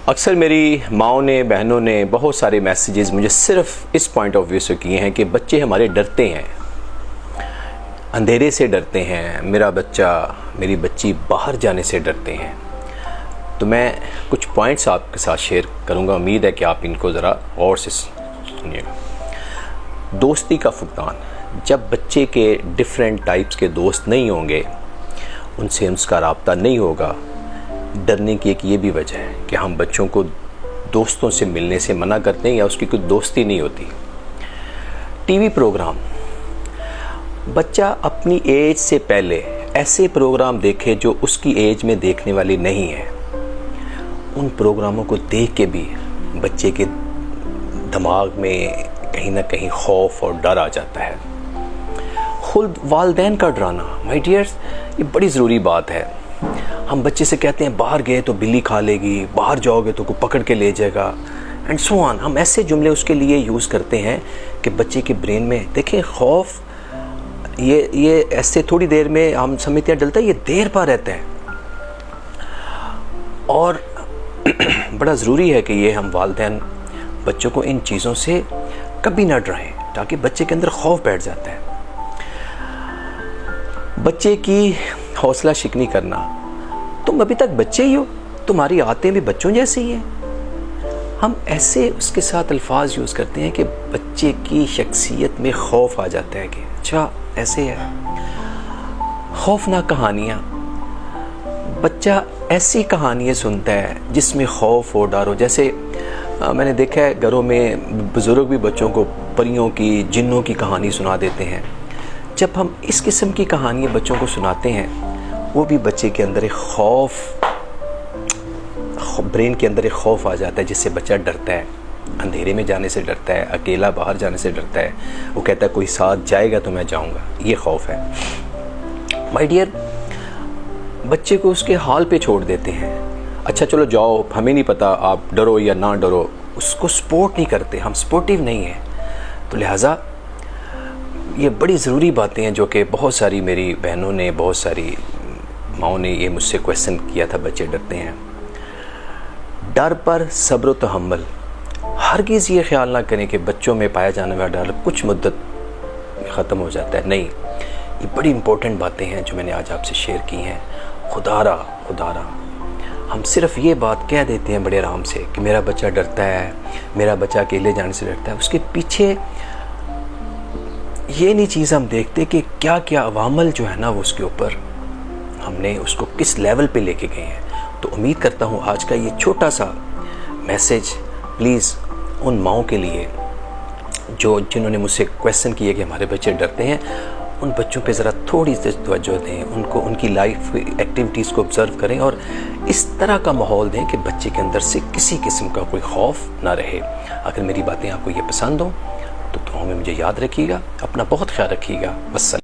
اکثر میری ماؤں نے بہنوں نے بہت سارے میسیجز مجھے صرف اس پوائنٹ آف ویو سے کیے ہیں کہ بچے ہمارے ڈرتے ہیں، اندھیرے سے ڈرتے ہیں، میرا بچہ میری بچی باہر جانے سے ڈرتے ہیں۔ تو میں کچھ پوائنٹس آپ کے ساتھ شیئر کروں گا، امید ہے کہ آپ ان کو ذرا غور سے سنیے گا۔ دوستی کا فقدان، جب بچے کے ڈیفرنٹ ٹائپس کے دوست نہیں ہوں گے، ان سے اس کا رابطہ نہیں ہوگا، ڈرنے کی ایک یہ بھی وجہ ہے کہ ہم بچوں کو دوستوں سے ملنے سے منع کرتے ہیں یا اس کی کوئی دوستی نہیں ہوتی۔ ٹی وی پروگرام، بچہ اپنی ایج سے پہلے ایسے پروگرام دیکھے جو اس کی ایج میں دیکھنے والی نہیں ہے، ان پروگراموں کو دیکھ کے بھی بچے کے دماغ میں کہیں نہ کہیں خوف اور ڈر آ جاتا ہے۔ خود والدین کا ڈرانا، مائی ڈیئرز، یہ بڑی ضروری بات ہے۔ ہم بچے سے کہتے ہیں باہر گئے تو بلی کھا لے گی، باہر جاؤ گے تو کوئی پکڑ کے لے جائے گا، اینڈ سو آن۔ ہم ایسے جملے اس کے لیے یوز کرتے ہیں کہ بچے کے برین میں دیکھیں خوف، یہ ایسے تھوڑی دیر میں ہم سمجھتے ہیں ڈلتا ہے، یہ دیر پا رہتا ہے۔ اور بڑا ضروری ہے کہ یہ ہم والدین بچوں کو ان چیزوں سے کبھی نہ ڈرائیں، تاکہ بچے کے اندر خوف بیٹھ جاتا ہے۔ بچے کی حوصلہ شکنی کرنا، تم ابھی تک بچے ہی ہو، تمہاری عادتیں بھی بچوں جیسی ہی ہیں۔ ہم ایسے اس کے ساتھ الفاظ یوز کرتے ہیں کہ بچے کی شخصیت میں خوف آ جاتا ہے کہ اچھا ایسے ہے۔ خوفناک کہانیاں، بچہ ایسی کہانیاں سنتا ہے جس میں خوف اور ڈر ہو۔ جیسے میں نے دیکھا ہے گھروں میں بزرگ بھی بچوں کو پریوں کی، جنوں کی کہانی سنا دیتے ہیں۔ جب ہم اس قسم کی کہانیاں بچوں کو سناتے ہیں، وہ بھی بچے کے اندر ایک خوف، برین کے اندر ایک خوف آ جاتا ہے جس سے بچہ ڈرتا ہے، اندھیرے میں جانے سے ڈرتا ہے، اکیلا باہر جانے سے ڈرتا ہے۔ وہ کہتا ہے کوئی ساتھ جائے گا تو میں جاؤں گا، یہ خوف ہے۔ مائی ڈیئر، بچے کو اس کے حال پہ چھوڑ دیتے ہیں، اچھا چلو جاؤ، ہمیں نہیں پتہ آپ ڈرو یا نہ ڈرو، اس کو سپورٹ نہیں کرتے، ہم سپورٹیو نہیں ہیں۔ تو لہٰذا یہ بڑی ضروری باتیں ہیں جو کہ بہت ساری میری بہنوں نے، بہت ساری ماؤں نے یہ مجھ سے کویسچن کیا تھا، بچے ڈرتے ہیں۔ ڈر پر صبر و تحمل، ہرگز یہ خیال نہ کریں کہ بچوں میں پایا جانے والا ڈر کچھ مدت میں ختم ہو جاتا ہے، نہیں، یہ بڑی امپورٹنٹ باتیں ہیں جو میں نے آج آپ سے شیئر کی ہیں۔ خدا را ہم صرف یہ بات کہہ دیتے ہیں بڑے آرام سے کہ میرا بچہ ڈرتا ہے، میرا بچہ اکیلے جانے سے ڈرتا ہے، اس کے پیچھے یہ نہیں چیز ہم دیکھتے کہ کیا کیا عوامل جو ہے نا وہ اس کے اوپر ہم نے اس کو کس لیول پہ لے کے گئے ہیں۔ تو امید کرتا ہوں آج کا یہ چھوٹا سا میسیج پلیز ان ماؤں کے لیے جنہوں نے مجھ سے کویسچن کیے کہ ہمارے بچے ڈرتے ہیں، ان بچوں پہ ذرا تھوڑی سی توجہ دیں، ان کی لائف ایکٹیویٹیز کو آبزرو کریں اور اس طرح کا ماحول دیں کہ بچے کے اندر سے کسی قسم کا کوئی خوف نہ رہے۔ اگر میری باتیں آپ کو یہ پسند ہوں تو دعاؤں میں مجھے یاد رکھیے گا، اپنا بہت خیال رکھیے گا۔ والسلام۔